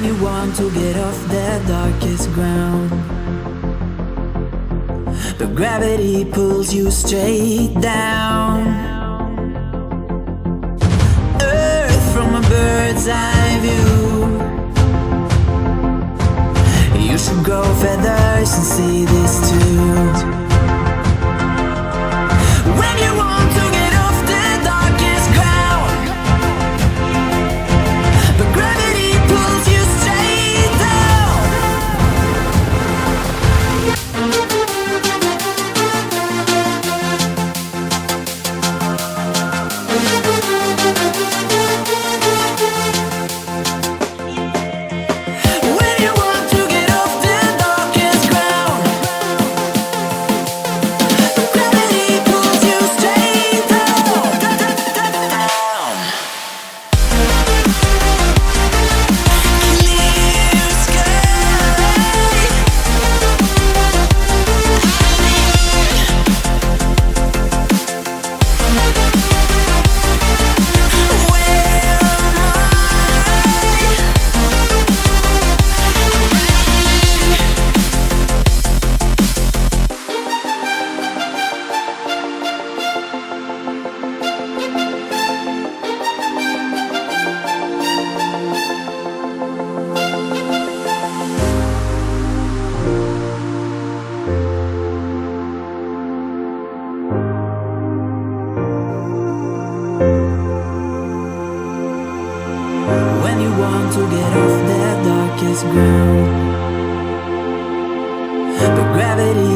When you want to get off the darkest ground, but gravity pulls you straight down. Earth from a bird's eye view. You should grow feathers and see this too. When you want to get off the darkest ground, but gravity pulls you straight down. When you want to get off the darkest ground, but gravity pulls you straight down. Clear sky. When you want to get off the darkest ground, but gravity